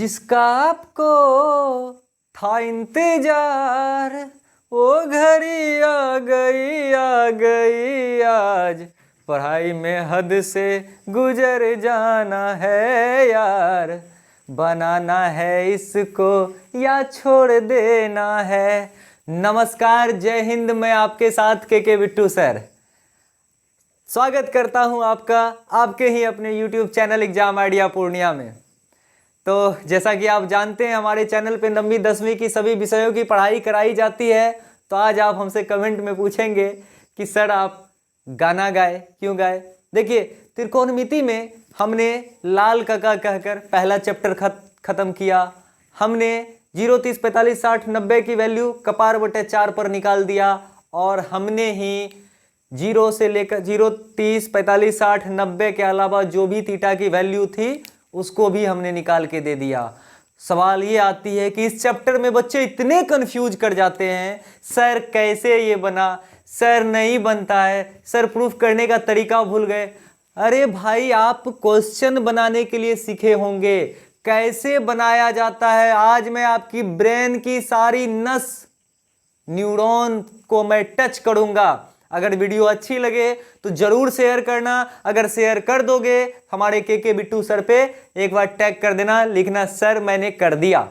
जिसका आपको था इंतजार, वो घड़ी आ गई आज। पढ़ाई में हद से गुजर जाना है यार, बनाना है इसको या छोड़ देना है। नमस्कार, जय हिंद। मैं आपके साथ के बिट्टू सर स्वागत करता हूं आपका आपके ही अपने YouTube channel exam idea Purnia में। तो जैसा कि आप जानते हैं, हमारे चैनल पे 9वीं 10वीं की सभी विषयों की पढ़ाई कराई जाती है। तो आज आप हमसे कमेंट में पूछेंगे कि सर आप गाना गाए, क्यों गाए। देखिए, त्रिकोणमिति में हमने लाल कका कहकर पहला चैप्टर खत्म किया। हमने 0 30 45 60 90 की वैल्यू कपार बटे 4 पर निकाल दिया और हमने ही 0 से लेकर 0 30 45 60 90 के अलावा जो भी थीटा की वैल्यू थी उसको भी हमने निकाल के दे दिया। सवाल ये आती है कि इस चैप्टर में बच्चे इतने कंफ्यूज कर जाते हैं, सर कैसे ये बना, सर नहीं बनता है, सर प्रूफ करने का तरीका भूल गए। अरे भाई, आप क्वेश्चन बनाने के लिए सीखे होंगे, कैसे बनाया जाता है। आज मैं आपकी ब्रेन की सारी नस न्यूरॉन को मैं टच करूंगा। अगर वीडियो अच्छी लगे तो जरूर शेयर करना। अगर शेयर कर दोगे हमारे के बिट्टू सर पे एक बार टैग कर देना, लिखना सर मैंने कर दिया।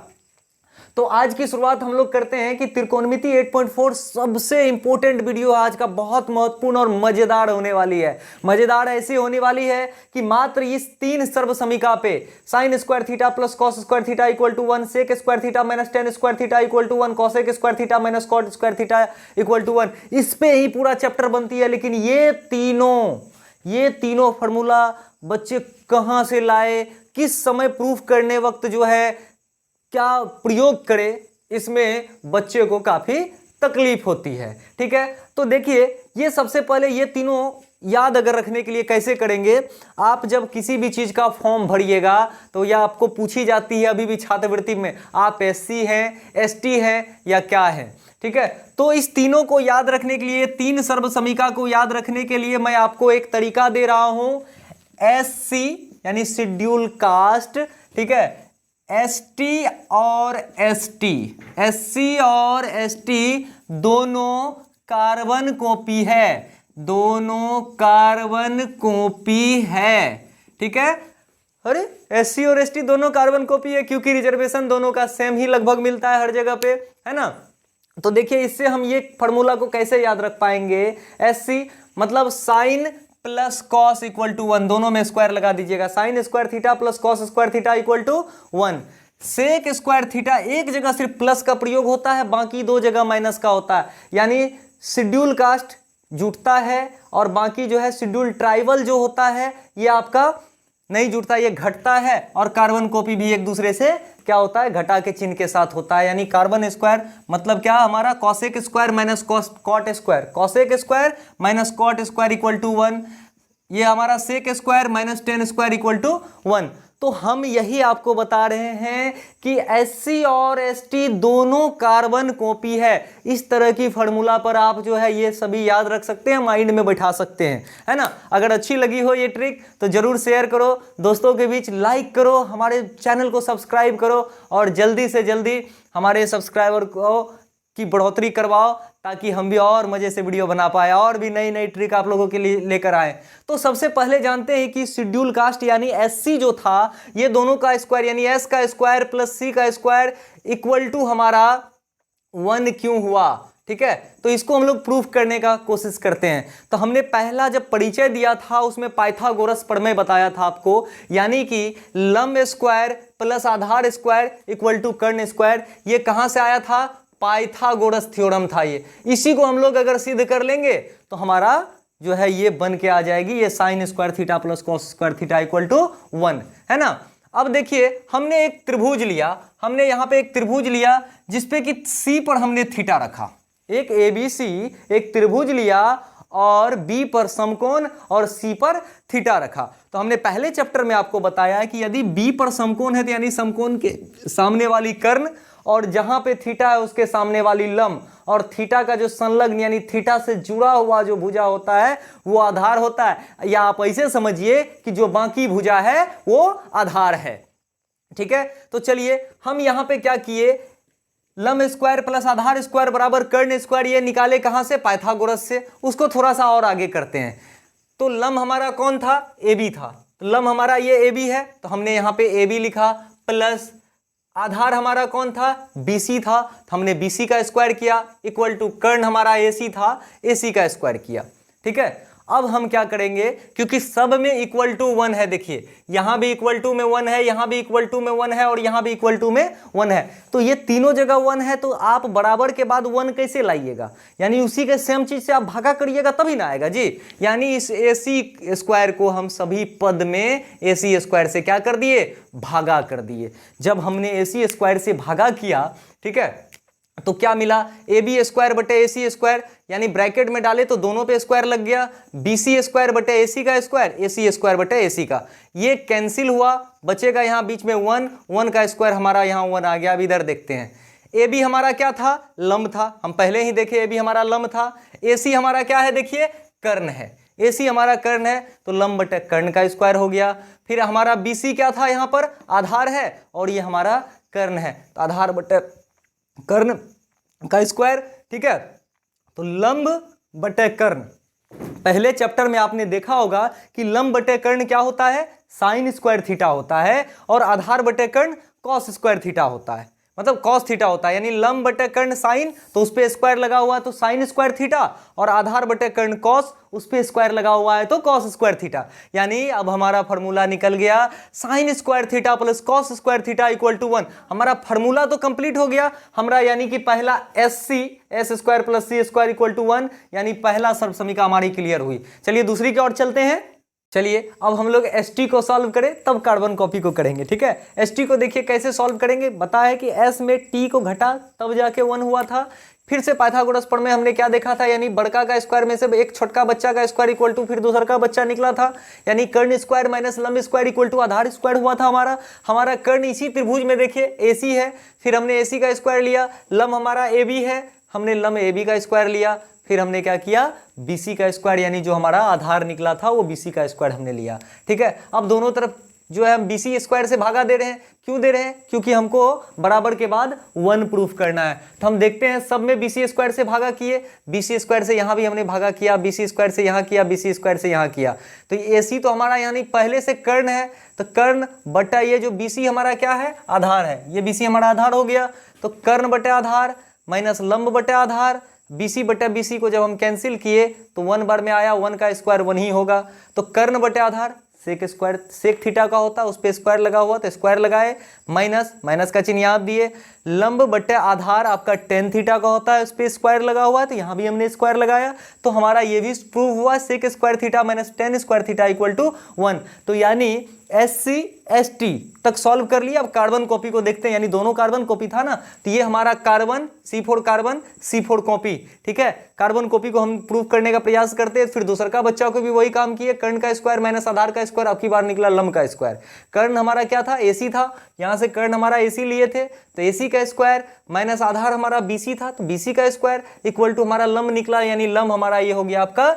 तो आज की शुरुआत हम लोग करते हैं कि त्रिकोणमिति 8.4 सबसे इंपॉर्टेंट वीडियो आज का, बहुत महत्वपूर्ण और मजेदार होने वाली है। मजेदार ऐसी होने वाली है कि मात्र इस 3 सर्व समीका पे sine square theta plus cos square theta equal to 1, sec square theta minus tan square theta equal to 1, cosec square theta minus cot square theta equal to 1, इस पे ही पूरा चैप्टर बनती है। लेकिन ये तीनों फॉर्मूला बच्चे कहां से लाए, किस समय प्रूफ करने वक्त जो है क्या प्रयोग करें, इसमें बच्चे को काफी तकलीफ होती है। ठीक है, तो देखिए, ये सबसे पहले ये तीनों याद अगर रखने के लिए कैसे करेंगे, आप जब किसी भी चीज का फॉर्म भरिएगा तो यह आपको पूछी जाती है अभी भी छात्रवृत्ति में, आप SC हैं, ST हैं या क्या है। ठीक है, तो इस तीनों को याद रखने के लिए, 3 सर्व समीका को याद रखने के लिए मैं आपको एक तरीका दे रहा हूं। SC यानी शेड्यूल कास्ट, ठीक है, ST और ST, SC और ST दोनों कार्बन कॉपी है, दोनों कार्बन कॉपी है। ठीक है, अरे SC और ST दोनों कार्बन कॉपी है क्योंकि रिजर्वेशन दोनों का सेम ही लगभग मिलता है हर जगह पे, है ना। तो देखिए, इससे हम ये फॉर्मूला को कैसे याद रख पाएंगे। SC मतलब sine plus cos equal to 1, दोनों में स्क्वायर लगा दीजिएगा। Sine square theta plus cos square theta equal to 1। Sec square theta एक जगह सिर्फ प्लस का प्रयोग होता है, बाकी 2 जगह माइनस का होता है। यानी शेड्यूल कास्ट जुटता है और बाकी जो है शेड्यूल ट्राइबल जो होता है ये आपका नहीं जुटता, ये घटता है। और कार्बन कॉपी भी एक दूसरे से क्या होता है, घटा के चिन्ह के साथ होता है। यानी कार्बन स्क्वायर मतलब क्या, हमारा cosec square minus cot square, cosec square minus cot square equal to 1, ये हमारा sec square minus tan square equal to 1। तो हम यही आपको बता रहे हैं कि SC और ST दोनों कार्बन कॉपी है। इस तरह की फॉर्मूला पर आप जो है ये सभी याद रख सकते हैं, माइंड में बैठा सकते हैं, है ना। अगर अच्छी लगी हो ये ट्रिक तो जरूर शेयर करो, दोस्तों के बीच लाइक करो, हमारे चैनल को सब्सक्राइब करो और जल्दी से जल्दी हमारे सब्सक्राइबर को की बढ़ोतरी करवाओ ताकि हम भी और मजे से वीडियो बना पाए और भी नई नई ट्रिक आप लोगों के लिए लेकर आए। तो सबसे पहले जानते हैं कि शेड्यूल कास्ट यानी SC जो था, ये दोनों का स्क्वायर यानी S का स्क्वायर प्लस C का स्क्वायर इक्वल टू हमारा 1 क्यों हुआ। ठीक है, तो इसको हम लोग प्रूफ करने का कोशिश करते हैं। तो हमने पहला जब परिचय दिया था उसमें पाइथागोरस प्रमेय बताया था आपको, यानी कि लंब स्क्वायर प्लस आधार स्क्वायर इक्वल टू कर्ण स्क्वायर। ये कहां से आया था, पाइथागोरस थ्योरम था ये। इसी को हम लोग अगर सिद्ध कर लेंगे तो हमारा जो है ये बन के आ जाएगी, ये sine square theta plus cos square theta equal to 1, है ना। अब देखिए, हमने एक त्रिभुज लिया, हमने यहां पे एक त्रिभुज लिया जिसपे कि C पर हमने थीटा रखा। एक ABC एक त्रिभुज लिया और B पर समकोण और C पर थीटा रखा। तो हमने पहले चैप्टर में आपको बताया कि यदि B पर समकोण है तो यानी समकोण के सामने वाली कर्ण और जहां पे थीटा है उसके सामने वाली लंब, और थीटा का जो संलग्न यानी थीटा से जुड़ा हुआ जो भुजा होता है वो आधार होता है। या आप ऐसे समझिए कि जो बाकी भुजा है वो आधार है। ठीक है, तो चलिए हम यहां पे क्या किए, लंब स्क्वायर प्लस आधार स्क्वायर बराबर कर्ण स्क्वायर, ये निकाले कहां से, पाइथागोरस से। उसको थोड़ा सा और आगे करते हैं। तो लंब हमारा कौन था, ए बी था, तो लंब हमारा ये ए बी है, तो हमने यहाँ पे ए बी लिखा, प्लस आधार हमारा कौन था, BC था, तो हमने BC का स्क्वायर किया, इक्वल टू कर्ण हमारा AC था, AC का स्क्वायर किया। ठीक है, अब हम क्या करेंगे, क्योंकि सब में इक्वल टू 1 है, देखिए यहां भी इक्वल टू में 1 है, यहां भी इक्वल टू में 1 है, और यहां भी इक्वल टू में 1 है, तो ये तीनों जगह 1 है, तो आप बराबर के बाद 1 कैसे लाइएगा, यानी उसी के सेम चीज से आप भागा करिएगा तभी ना आएगा जी। यानी इस AC स्क्वायर को हम सभी पद में AC स्क्वायर से क्या कर दिए, भागा कर दिए। जब हमने AC स्क्वायर से भागा किया, ठीक है, तो क्या मिला, AB स्क्वायर बटे AC स्क्वायर, यानी ब्रैकेट में डाले तो दोनों पे स्क्वायर लग गया, BC स्क्वायर बटे AC का स्क्वायर, AC स्क्वायर बटे AC का, ये कैंसिल हुआ, बचेगा यहाँ बीच में 1, 1 का स्क्वायर हमारा यहाँ 1 आ गया। अब इधर देखते हैं, AB हमारा क्या था, लंब था, हम पहले ही देखे AB हमारा लंब था, AC हमारा क्या है, देखिए कर्ण है, AC हमारा कर्ण है, तो लंब बटे कर्ण का स्क्वायर हो गया। फिर हमारा BC क्या था, यहाँ पर आधार है, और ये हमारा कर्ण है, तो आधार बटे कर्ण का स्क्वायर। ठीक है, तो लंब बटे कर्ण, पहले चैप्टर में आपने देखा होगा कि लंब बटे कर्ण क्या होता है, साइन स्क्वायर थीटा होता है, और आधार बटे कर्ण कॉस स्क्वायर थीटा होता है, मतलब कॉस थीटा होता है। यानी लंब बटे कर्ण साइन, तो उस पे स्क्वायर लगा हुआ है तो साइन स्क्वायर थीटा, और आधार बटे कर्ण कॉस, उस पे स्क्वायर लगा हुआ है तो कॉस स्क्वायर थीटा। यानी अब हमारा फॉर्मूला निकल गया, sine square theta plus cos square theta equal to 1। हमारा फॉर्मूला तो कंप्लीट हो गया हमारा, यानी कि पहला S square plus C square equal to 1, यानी पहला सर्व समीकरण हमारी क्लियर हुई। चलिए दूसरी की ओर चलते हैं। चलिए अब हम लोग ST को सॉल्व करें, तब कार्बन कॉपी को करेंगे। ठीक है, ST को देखिए कैसे सॉल्व करेंगे, बताया कि S में T को घटा तब जाके 1 हुआ था। फिर से पाइथागोरस पर में हमने क्या देखा था, यानी बड़का का स्क्वायर में से एक छोटका बच्चा का स्क्वायर इक्वल टू फिर दूसरा का बच्चा निकला था, यानी कर्ण स्क्वायर माइनस लंब स्क्वायर इक्वल टू आधार स्क्वायर हुआ था हमारा कर्ण इसी त्रिभुज में देखिए AC है, फिर हमने AC का स्क्वायर लिया, लंब हमारा AB है, हमने लंब AB का स्क्वायर लिया, फिर हमने क्या किया, BC का स्क्वायर, यानी जो हमारा आधार निकला था वो BC का स्क्वायर हमने लिया। ठीक है, अब दोनों तरफ जो है हम BC स्क्वायर से भागा दे रहे हैं, क्यों दे रहे हैं, क्योंकि हमको बराबर के बाद 1 प्रूफ करना है। तो हम देखते हैं सब में BC स्क्वायर से भागा किए, BC स्क्वायर से यहाँ भी हमने भागा किया, BC स्क्वायर से यहाँ किया, BC स्क्वायर से यहाँ किया, तो AC तो हमारा यानी पहले से कर्ण है, तो कर्ण बटा ये जो BC हमारा क्या है, आधार है, ये BC हमारा आधार हो गया, तो कर्ण बटे आधार माइनस लंब बटे आधार, BC बटे BC को जब हम कैंसिल किए तो 1 बार में आया, 1 का स्क्वायर 1 ही होगा, तो कर्ण बटे आधार सेक स्क्वायर, सेक थीटा का होता है उस पर स्क्वायर लगा हुआ तो स्क्वायर लगाए, माइनस माइनस का चिन्ह यहाँ दिए, लंब बटे आधार आपका टेन थीटा का होता है उस पर स्क्वायर लगा हुआ है तो यहाँ भी हमने स्क्वायर लगाया, तो हमारा ये भी प्रूव हुआ sec square theta minus tan square theta equal to 1। तो यानी SC ST तक सॉल्व कर लिया। अब कार्बन कॉपी को देखते हैं, यानी दोनों कार्बन कॉपी था ना, तो ये हमारा कार्बन C4 कॉपी। ठीक है, कार्बन कॉपी को हम प्रूव करने का प्रयास करते हैं, फिर दूसरा का बच्चा को भी वही काम किए, कर्ण का स्क्वायर माइनस आधार का स्क्वायर, अब की बार निकला लंब का स्क्वायर। कर्ण हमारा क्या था, AC था, यहाँ से कर्ण हमारा AC लिए थे तो AC का स्क्वायर माइनस आधार हमारा BC था तो BC का स्क्वायर इक्वल टू हमारा लंब निकला, यानी लंब हमारा ये हो गया आपका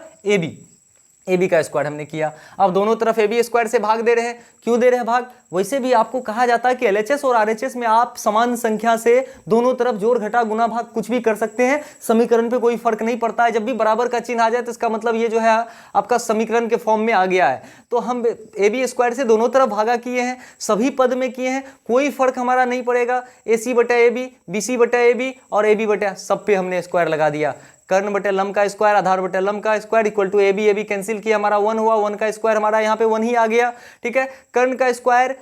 AB का स्क्वायर हमने किया। अब दोनों तरफ AB स्क्वायर से भाग दे रहे हैं, क्यों दे रहे हैं भाग, वैसे भी आपको कहा जाता है कि LHS और RHS में आप समान संख्या से दोनों तरफ जोड़ घटा गुना भाग कुछ भी कर सकते हैं, समीकरण पे कोई फर्क नहीं पड़ता है। जब भी बराबर का चिन्ह आ जाए तो इसका मतलब ये जो है आपका समीकरण के फॉर्म में आ गया है। तो हम AB स्क्वायर से दोनों तरफ भागा किए हैं, सभी पद में किए हैं, कोई फर्क हमारा नहीं पड़ेगा। AC बटा AB, BC बटा AB और AB बटा सब पे हमने स्क्वायर लगा दिया। कर्ण बटे लंब का स्क्वायर आधार बटे लंब का square equal to AB cancel किया, हमारा 1 हुआ, 1 का स्क्वायर हमारा यहाँ पे 1 ही आ गया। ठीक है, कर्ण का स्क्वायर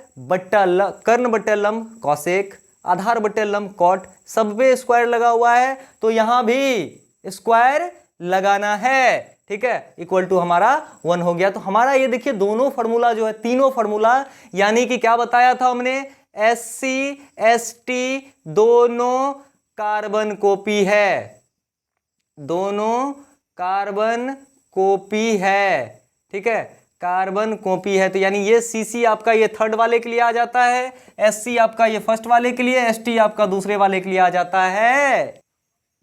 कर्ण बटे लंब कॉसेक, आधार बटे लंब कॉट, सब पे स्क्वायर लगा हुआ है तो यहाँ भी स्क्वायर लगाना है। ठीक है, इक्वल टू हमारा 1 हो गया। तो हमारा ये देखिए दोनों फार्मूला जो है, तीनों फार्मूला, यानी कि क्या बताया था हमने, SC ST दोनों कार्बन कॉपी है, दोनों कार्बन कॉपी है। ठीक है, कार्बन कॉपी है, तो यानी ये CC आपका ये थर्ड वाले के लिए आ जाता है, SC आपका ये फर्स्ट वाले के लिए, ST आपका दूसरे वाले के लिए आ जाता है।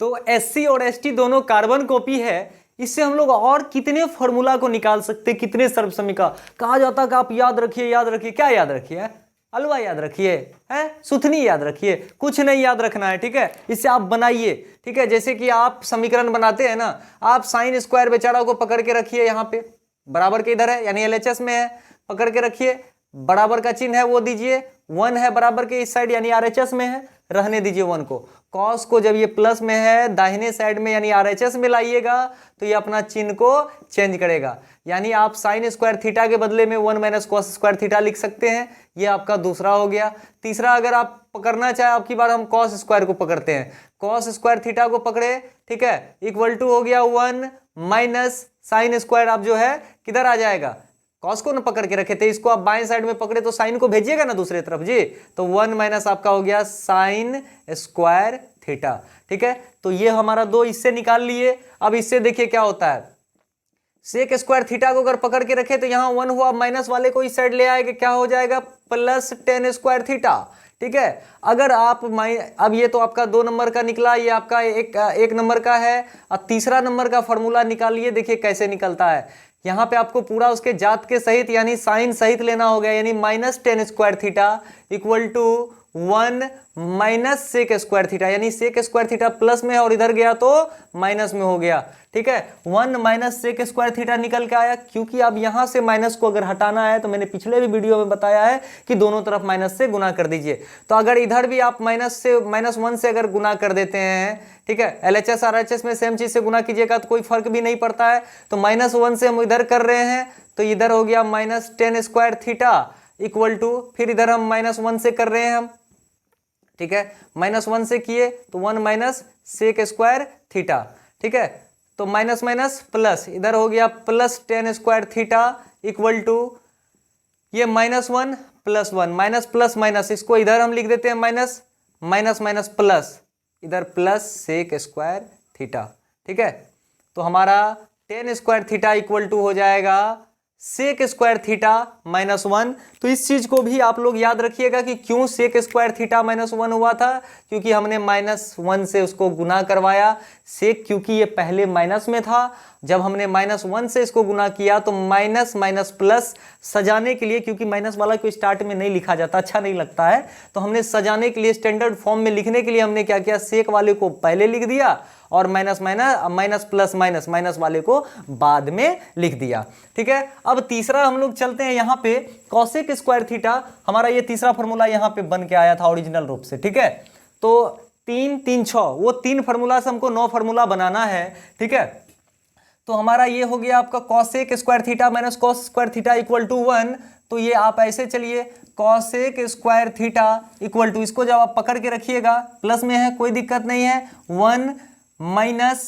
तो SC और ST दोनों कार्बन कॉपी है। इससे हम लोग और कितने फॉर्मूला को निकाल सकते, कितने सर्व समीकरण, कहा जाता है कि आप याद रखिए, क्या याद रखिए, अलवा याद रखिए, है सुथनी याद रखिए, कुछ नहीं याद रखना है, ठीक है। इससे आप बनाइए, ठीक है। जैसे कि आप समीकरण बनाते हैं ना, आप साइन स्क्वायर बेचारा को पकड़ के रखिए, यहाँ पे बराबर के इधर है यानी एलएचएस में है, पकड़ के रखिए, बराबर का चिन्ह है वो दीजिए, 1 है बराबर के इस साइड यानी आरएचएस में है, रहने दीजिए 1 को। कॉस को जब ये प्लस में है दाहिने साइड में यानी आरएचएस में लाइएगा तो ये अपना चिन्ह को चेंज करेगा, यानी आप साइन स्क्वायर थीटा के बदले में 1 माइनस कॉस स्क्वायर थीटा लिख सकते हैं। ये आपका दूसरा हो गया। तीसरा अगर आप पकड़ना चाहे, आपकी बार हम कॉस स्क्वायर को पकड़ते हैं, कॉस स्क्वायर थीटा को पकड़े, ठीक है, इक्वल टू हो गया 1 माइनस साइन स्क्वायर, आप जो है किधर आ जाएगा, कॉस को ना पकड़ के रखे थे, इसको आप बाएं साइड में पकड़े तो साइन को भेजिएगा ना दूसरे तरफ जी, तो 1 माइनस आपका हो गया साइन स्क्वायर थीटा, ठीक है। तो ये हमारा 2 इससे निकाल लिए। अब इससे देखिए क्या होता है, सेक स्क्वायर थीटा को अगर पकड़ के रखे तो यहाँ 1 हुआ, माइनस वाले को इस साइड ले आएगा, क्या हो जाएगा प्लस टेन स्क्वायर थीटा, ठीक है। अगर आप अब ये तो आपका 2 नंबर का निकला, ये आपका एक नंबर का है। अब तीसरा नंबर का फॉर्मूला निकालिए, देखिए कैसे निकलता है। यहाँ पे आपको पूरा उसके जात के सहित यानी साइन सहित लेना हो गया, यानी minus tan square theta equal to 1 minus sec square theta, यानी सेक स्क्वायर थीटा प्लस में है और इधर गया तो माइनस में हो गया, ठीक है। 1 माइनस सेक स्क्वायर थीटा निकल के आया, क्योंकि अब यहां से माइनस को अगर हटाना है तो मैंने पिछले भी वीडियो में बताया है कि दोनों तरफ माइनस से गुना कर दीजिए। तो अगर इधर भी आप -1 से अगर गुना कर देते हैं, ठीक है, एलएचएस आरएचएस में सेम चीज से गुना कीजिएगा तो कोई फर्क भी नहीं पड़ता है। तो -1 से हम इधर कर रहे हैं तो इधर हो गया minus tan square theta equal to, फिर इधर हम -1 से कर रहे हैं हम, ठीक है, -1 से किए तो 1 माइनस सेक स्क्वायर थीटा, ठीक है। तो माइनस माइनस प्लस, इधर हो गया plus tan square theta equal to ये -1 प्लस 1, माइनस प्लस माइनस, इसको इधर हम लिख देते हैं माइनस, माइनस माइनस प्लस, इधर प्लस सेक स्क्वायर थीटा, ठीक है। तो हमारा tan square theta equal to हो जाएगा सेक स्क्वायर थीटा -1। तो इस चीज को भी आप लोग याद रखिएगा कि क्यों सेक स्क्वायर थीटा -1 हुआ था, क्योंकि हमने -1 से उसको गुना करवाया। सेक क्योंकि ये पहले माइनस में था, जब हमने -1 से इसको गुना किया तो माइनस माइनस प्लस सजाने के लिए, क्योंकि माइनस वाला को स्टार्ट में नहीं लिखा जाता, अच्छा नहीं लगता है, तो हमने सजाने के लिए स्टैंडर्ड फॉर्म में लिखने के लिए हमने क्या किया, सेक वाले को पहले लिख दिया और माइनस प्लस माइनस वाले को बाद में लिख दिया, ठीक है। अब तीसरा हम लोग चलते हैं यहाँ पे कॉसेक स्क्वायर थीटा, हमारा ये तीसरा फॉर्मूला यहाँ पे बन के आया था ओरिजिनल रूप से, ठीक है। तो 3 3 6 वो 3 फार्मूला से हमको 9 फार्मूला बनाना है, ठीक है। तो हमारा ये हो गया आपका cosec square theta minus cos square theta equal to 1। तो ये आप ऐसे चलिए cosec square theta equal to, इसको जब आप पकड़ के रखिएगा प्लस में है कोई दिक्कत नहीं है, 1 माइनस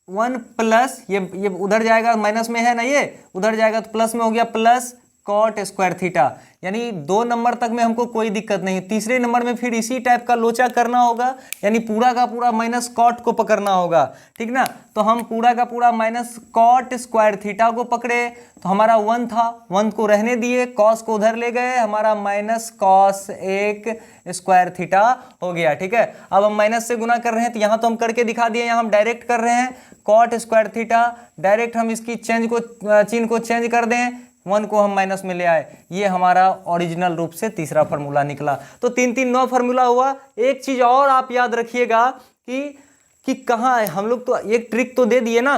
1 प्लस ये उधर जाएगा, माइनस में है ना, ये उधर जाएगा तो प्लस में हो गया प्लस कॉट स्क्वायर थीटा, यानी 2 नंबर तक में हमको कोई दिक्कत नहीं। तीसरे नंबर में फिर इसी टाइप का लोचा करना होगा, यानी पूरा का पूरा माइनस कॉट को पकड़ना होगा, ठीक ना। तो हम पूरा का पूरा माइनस कॉट स्क्वायर थीटा को पकड़े, तो हमारा 1 था, 1 को रहने दिए, कॉस को उधर ले गए, हमारा माइनस कॉस एक स्क्वायर थीटा हो गया, ठीक है। अब हम माइनस से गुना कर रहे हैं तो यहाँ तो हम करके दिखा दिए, यहाँ हम डायरेक्ट कर रहे हैं कॉट स्क्वायर थीटा, डायरेक्ट हम इसकी चिन्ह को चेंज कर दें, 1 को हम माइनस में ले आए, ये हमारा ओरिजिनल रूप से तीसरा फार्मूला निकला। तो 3 3 9 फार्मूला हुआ। एक चीज और आप याद रखिएगा कि कहाँ है, हम लोग तो एक ट्रिक तो दे दिए ना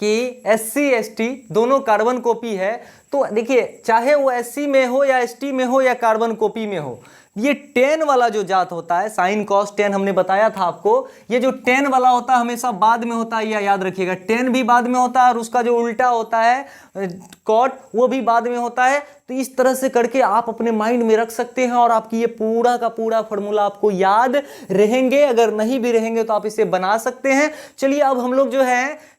कि SC ST दोनों कार्बन कॉपी है। तो देखिए चाहे वो SC में हो या ST में हो या कार्बन कॉपी में हो, ये 10 वाला जो जात होता है, साइन कॉस 10 हमने बताया था आपको, ये जो 10 वाला होता है हमेशा बाद में होता है, यह याद रखिएगा। 10 भी बाद में होता है और उसका जो उल्टा होता है कॉट वो भी बाद में होता है। तो इस तरह से करके आप अपने माइंड में रख सकते हैं और आपकी ये पूरा का पूरा फॉर्मूला आपको याद रहेंगे। अगर नहीं भी रहेंगे तो आप इसे बना सकते हैं। चलिए अब हम लोग जो है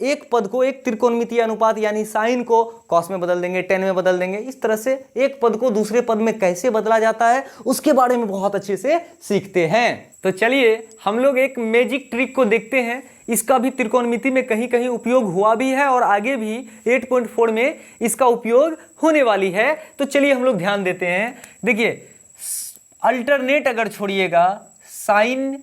एक पद को, एक त्रिकोणमितीय अनुपात यानी साइन को कॉस में बदल देंगे, 10 में बदल देंगे। इस तरह से एक पद को दूसरे पद में कैसे बदला जाता है उसके बारे में बहुत अच्छे से सीखते हैं। तो चलिए हम लोग एक मैजिक ट्रिक को देखते हैं। इसका भी त्रिकोणमिति में कहीं कहीं उपयोग हुआ भी है और आगे भी 8.4 में इसका उपयोग होने वाली है। तो चलिए हम लोग ध्यान देते हैं। देखिए अल्टरनेट अगर छोड़िएगा, साइन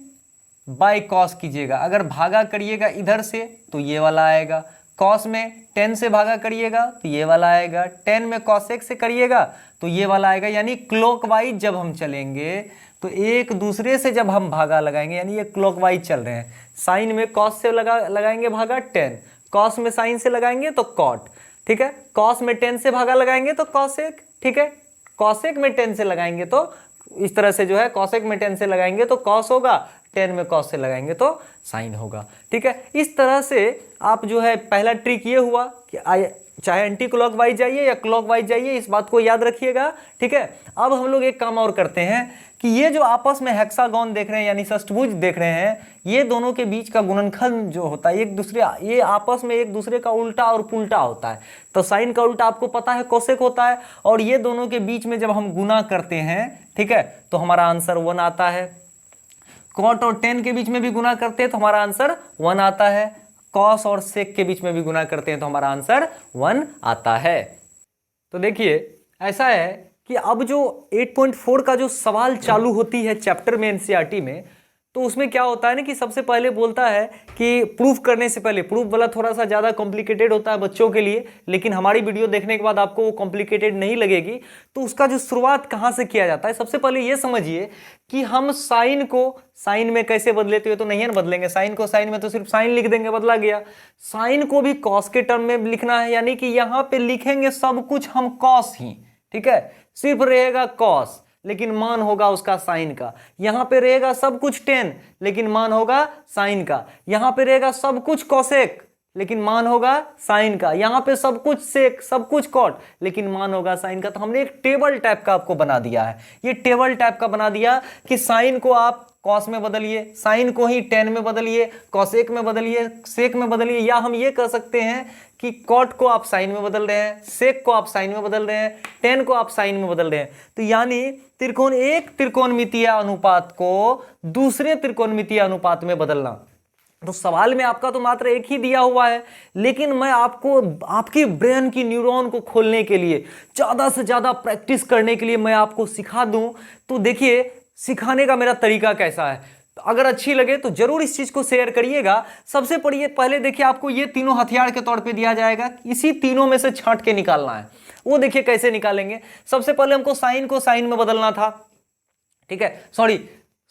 बाय कॉस कीजिएगा, अगर भागा करिएगा इधर से तो ये वाला आएगा, कॉस में टेन से भागा करिएगा तो ये वाला आएगा, टेन में कॉसेक से करिएगा तो ये वाला आएगा। यानी क्लॉकवाइज जब हम चलेंगे तो एक दूसरे से जब हम भागा लगाएंगे, यानी ये क्लॉकवाइज चल रहे हैं। साइन में कॉस से लगाएंगे भागा टेन, कॉस में साइन से लगाएंगे तो कॉट, ठीक है। कॉस में टेन से भागा लगाएंगे तो कॉसेक, ठीक है। कॉसेक में टेन से लगाएंगे तो इस तरह से जो है, कॉसेक में टेन से लगाएंगे तो कॉस होगा, टेन में कॉस से लगाएंगे तो साइन होगा, ठीक है। इस तरह से आप जो है, पहला ट्रिक ये हुआ कि चाहे एंटी क्लॉकवाइज जाइए या क्लॉकवाइज जाइए, इस बात को याद रखिएगा, ठीक है। अब हम लोग एक काम और करते हैं कि ये जो आपस में हेक्सागोन देख रहे हैं यानी षष्ठभुज देख रहे हैं, ये दोनों के बीच का गुणनखंड जो होता है ये आपस में एक दूसरे का उल्टा और पुल्टा होता है। तो साइन का उल्टा आपको पता है कोसेक होता है, और ये दोनों के बीच में जब हम गुना करते हैं, ठीक है, तो हमारा आंसर 1 आता है। कॉट और टेन के बीच में भी गुना करते हैं तो हमारा आंसर 1 आता है। कॉस और सेक के बीच में भी गुना करते हैं तो हमारा आंसर 1 आता है। तो देखिए ऐसा है कि अब जो 8.4 का जो सवाल चालू होती है चैप्टर में एनसीईआरटी में, तो उसमें क्या होता है ना कि सबसे पहले बोलता है कि प्रूफ करने से पहले, प्रूफ वाला थोड़ा सा ज़्यादा कॉम्प्लिकेटेड होता है बच्चों के लिए, लेकिन हमारी वीडियो देखने के बाद आपको वो कॉम्प्लिकेटेड नहीं लगेगी। तो उसका जो शुरुआत कहाँ से किया जाता है, सबसे पहले ये समझिए कि हम साइन को साइन में कैसे बदलेते हुए तो नहीं है ना बदलेंगे, साइन को साइन में तो सिर्फ साइन लिख देंगे, बदला गया। साइन को भी कॉस के टर्म में लिखना है, यानी कि यहाँ पे लिखेंगे सब कुछ हम कॉस ही, ठीक है, सिर्फ रहेगा कॉस लेकिन मान होगा उसका साइन का। यहां पे रहेगा सब कुछ टेन लेकिन मान होगा साइन का। यहां पे रहेगा सब कुछ कॉसेक लेकिन मान होगा साइन का। यहां पे सब कुछ सेक, सब कुछ कॉट लेकिन मान होगा साइन का। तो हमने एक टेबल टाइप का आपको बना दिया है। ये टेबल टाइप का बना दिया कि साइन को आप कॉस में बदलिए, साइन को ही टेन में बदलिए, कॉसेक में बदलिए, सेक में बदलिए, या हम ये कह सकते हैं कि कॉट को आप साइन में बदल रहे हैं, सेक को आप साइन में बदल रहे हैं, टेन को आप साइन में बदल रहे हैं। तो यानी त्रिकोण एक त्रिकोणमितीय अनुपात को दूसरे त्रिकोणमितीय अनुपात में बदलना। तो सवाल में आपका तो मात्र एक ही दिया हुआ है, लेकिन मैं आपको आपकी ब्रेन की न्यूरॉन को खोलने के लिए, ज़्यादा से ज़्यादा प्रैक्टिस करने के लिए मैं आपको सिखा दूं। तो देखिए सिखाने का मेरा तरीका कैसा है, तो अगर अच्छी लगे तो जरूर इस चीज को शेयर करिएगा। सबसे पहले देखिए आपको ये तीनों हथियार के तौर पे दिया जाएगा, इसी तीनों में से छांट के निकालना है। वो देखिए कैसे निकालेंगे। सबसे पहले हमको साइन को साइन में बदलना था, ठीक है, सॉरी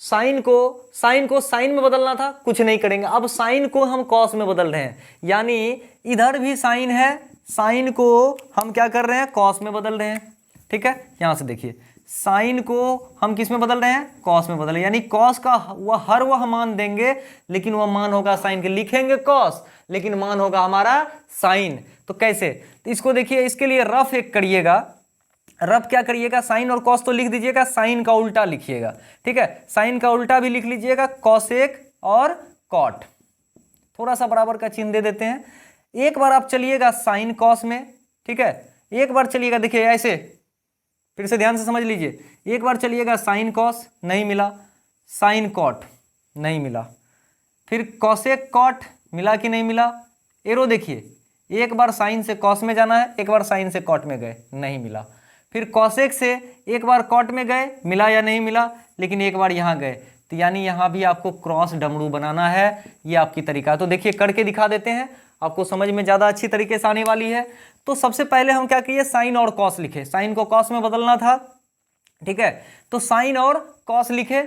साइन को साइन में बदलना था, कुछ नहीं करेंगे। अब साइन को हम कॉस में बदल रहे हैं, यानी इधर भी साइन है, साइन को हम क्या कर रहे हैं, कॉस में बदल रहे हैं, ठीक है। यहां से देखिए साइन को हम किस में बदल रहे हैं, कॉस में बदल रहे हैं, यानी कॉस का वह मान देंगे लेकिन वह मान होगा साइन के। लिखेंगे कॉस लेकिन मान होगा हमारा साइन। तो कैसे, तो इसको देखिए, इसके लिए रफ एक करिएगा। रफ क्या करिएगा, साइन और कॉस तो लिख दीजिएगा, साइन का उल्टा लिखिएगा, ठीक है। साइन का उल्टा भी लिख लीजिएगा, कॉसेक और कॉट, थोड़ा सा बराबर का चिन्ह दे देते हैं। एक बार आप चलिएगा साइन कॉस में, ठीक है, एक बार चलिएगा, देखिए ऐसे फिर से ध्यान से समझ लीजिए। एक बार चलिएगा साइन कॉस, नहीं मिला, साइन कॉट नहीं मिला, फिर कॉसेक कॉट मिला कि नहीं मिला, एरो देखिए, एक बार साइन से कॉस में जाना है, एक बार साइन से कॉट में गए, नहीं मिला, फिर कॉसेक से एक बार कॉट में गए, मिला या नहीं मिला, लेकिन एक बार यहाँ गए। तो यानी यहाँ भी आपको क्रॉस डमरू बनाना है, ये आपकी तरीका। तो देखिए करके दिखा देते हैं, आपको समझ में ज़्यादा अच्छी तरीके से आने वाली है। तो सबसे पहले हम क्या किए, साइन और कॉस लिखे, साइन को कॉस में बदलना था, ठीक है। तो साइन और कॉस लिखे,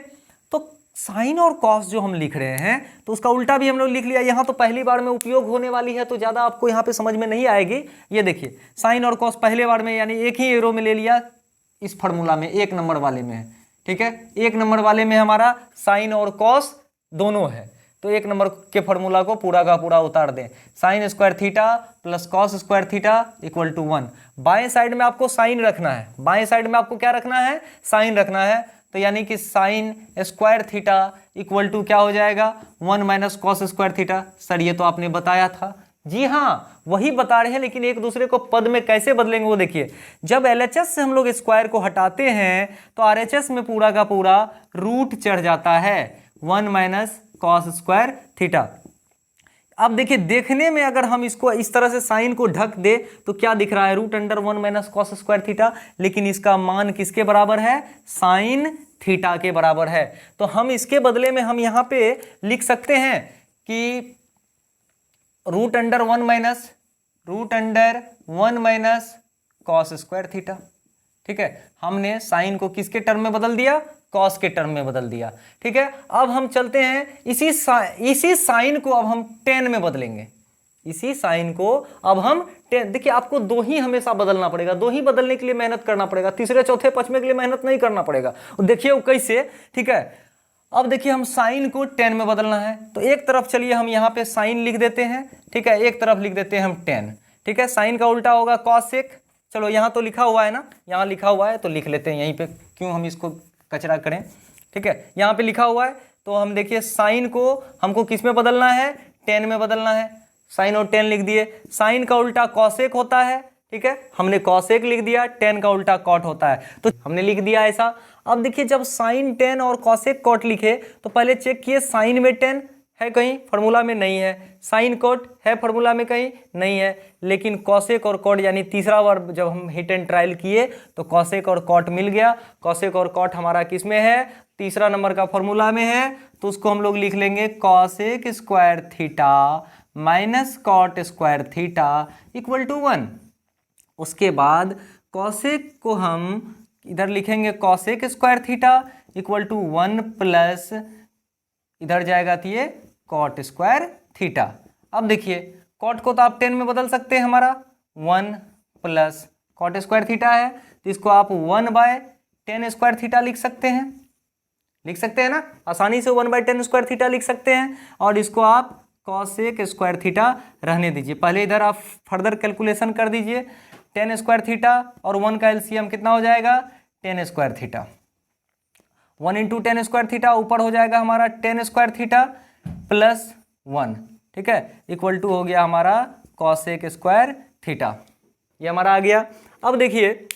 तो साइन और कॉस जो हम लिख रहे हैं तो उसका उल्टा भी हम लोग लिख लिया। यहाँ तो पहली बार में उपयोग होने वाली है तो ज़्यादा आपको यहाँ पे समझ में नहीं आएगी। ये देखिए साइन और कॉस पहले बार में, यानी एक ही एरो में ले लिया, इस फार्मूला में 1 नंबर वाले में है, ठीक है। 1 नंबर वाले में हमारा साइन और कॉस दोनों है, तो 1 नंबर के फार्मूला को पूरा का पूरा उतार दें। Sine square theta plus cos square theta equal to 1। बाएं साइड में आपको साइन रखना है, बाएं साइड में आपको क्या रखना है, साइन रखना है। तो यानी कि sine square theta equal to क्या हो जाएगा, 1 minus cos square theta. Sir ये तो आपने बताया था। जी हाँ वही बता रहे हैं, लेकिन एक दूसरे को पद में कैसे बदलेंगे वो देखिए। जब एलएचएस से हम लोग स्क्वायर को हटाते हैं तो आरएचएस में पूरा का पूरा रूट चढ़ जाता है, 1 माइनस कॉस स्क्वायर थीटा। अब देखिए देखने में अगर हम इसको इस तरह से साइन को ढक दे तो क्या दिख रहा है, root under 1 minus cos square theta, लेकिन इसका मान किसके बराबर है, साइन थीटा के बराबर है। तो हम इसके बदले में हम यहाँ पे लिख सकते हैं कि root under one minus cos square theta. ठीक है, हमने साइन को किसके टर्म में बदल दिया, कॉस के टर्म में बदल दिया। ठीक है, अब हम चलते हैं इसी साइन को अब हम टेन में बदलेंगे। इसी साइन को अब हम टेन, देखिए आपको दो ही हमेशा बदलना पड़ेगा, दो ही बदलने के लिए मेहनत करना पड़ेगा, तीसरे चौथे पांचवें के लिए मेहनत नहीं करना पड़ेगा। देखिए वो कैसे, ठीक है, अब देखिए हम साइन को टेन में बदलना है, तो एक तरफ चलिए हम यहाँ पे साइन लिख देते हैं। ठीक है, एक तरफ लिख देते हैं हम टेन। ठीक है, साइन का उल्टा होगा कॉस सेक। चलो यहाँ तो लिखा हुआ है ना, यहाँ लिखा हुआ है तो लिख लेते हैं यहीं पे, क्यों हम इसको कचरा करें। ठीक है, यहाँ पे लिखा हुआ है तो हम देखिए साइन को हमको किस में बदलना है, टेन में बदलना है। साइन और टेन लिख दिए, साइन का उल्टा कॉसेक होता है। ठीक है, हमने कॉसेक लिख दिया, टेन का उल्टा कॉट होता है, तो हमने लिख दिया ऐसा। अब देखिए जब साइन टेन और कॉसेक कॉट लिखे तो पहले चेक किए साइन में टेन है कहीं, फार्मूला में नहीं है, साइन कॉट है फार्मूला में कहीं नहीं है, लेकिन कॉसेक और कॉट यानी तीसरा बार जब हम हिट एंड ट्रायल किए तो कॉसेक और कॉट मिल गया। कॉसेक और कॉट हमारा किस में है, तीसरा नंबर का फार्मूला में है, तो उसको हम लोग लिख लेंगे cosec square theta minus cot square theta equal to 1। उसके बाद कॉसेक को हम इधर लिखेंगे cosec square theta equal to 1 plus इधर जाएगा तो ये कॉट स्क्वायर थीटा। अब देखिए कॉट को तो आप 10 में बदल सकते हैं, हमारा 1 प्लस कॉट स्क्वायर थीटा है तो इसको आप 1/10 स्क्वायर थीटा लिख सकते हैं ना, आसानी से 1/10 स्क्वायर थीटा लिख सकते हैं। और इसको आप कॉसेक स्क्वायर थीटा रहने दीजिए, पहले इधर आप फर्दर कैलकुलेशन कर दीजिए। 10 स्क्वायर थीटा और 1 का एलसीएम कितना हो जाएगा, 10 square theta. 1 into 10 square theta ऊपर हो जाएगा हमारा 10 स्क्वायर थीटा प्लस 1। ठीक है, इक्वल टू हो गया हमारा कॉसेक स्क्वायर थीटा, ये हमारा आ गया। अब देखिए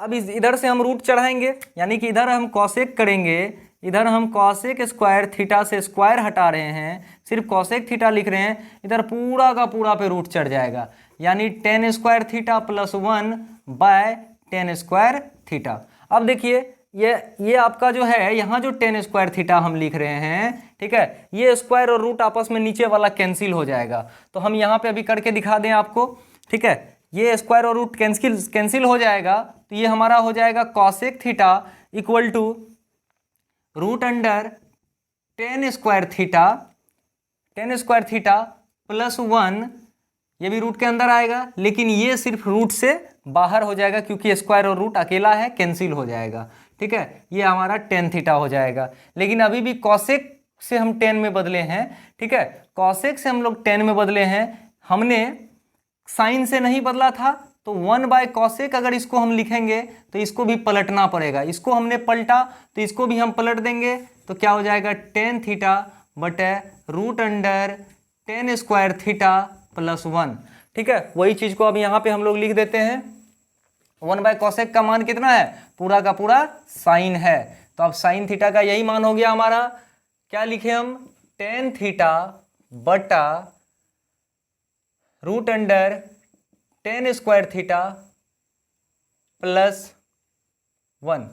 अब इधर से हम रूट चढ़ाएंगे, यानी कि इधर हम कॉसेक करेंगे, इधर हम कॉसेक स्क्वायर थीटा से स्क्वायर हटा रहे हैं, सिर्फ कॉसेक थीटा लिख रहे हैं, इधर पूरा का पूरा पे रूट चढ़ जाएगा, यानी 10 square theta plus 1/10 square theta. अब देखिए ये आपका जो है यहाँ जो 10 स्क्वायर थीटा हम लिख रहे हैं, ठीक है, ये स्क्वायर और रूट आपस में नीचे वाला कैंसिल हो जाएगा, तो हम यहाँ पे अभी करके दिखा दें आपको। ठीक है, ये स्क्वायर और रूट कैंसिल हो जाएगा, तो ये हमारा हो जाएगा cosec theta equal to root under 10 square theta plus 1, ये भी रूट के अंदर आएगा, लेकिन ये सिर्फ रूट से बाहर हो जाएगा क्योंकि स्क्वायर और रूट अकेला है, कैंसिल हो जाएगा। ठीक है, ये हमारा 10 थीटा हो जाएगा, लेकिन अभी भी कॉसेक से हम 10 में बदले हैं। ठीक है, कॉसेक से हम लोग 10 में बदले हैं, हमने साइन से नहीं बदला था, तो 1/कॉसेक अगर इसको हम लिखेंगे तो इसको भी पलटना पड़ेगा, इसको हमने पलटा तो इसको भी हम पलट देंगे, तो क्या हो जाएगा 10 थीटा बटे root under 10 square theta plus 1। ठीक है, वही चीज को अब यहाँ पे हम लोग लिख देते हैं। 1/कॉसेक का मान कितना है, पूरा का पूरा साइन है, तो अब साइन थीटा का यही मान हो गया हमारा, क्या लिखे हम 10 थीटा बटा root under 10 square theta plus 1।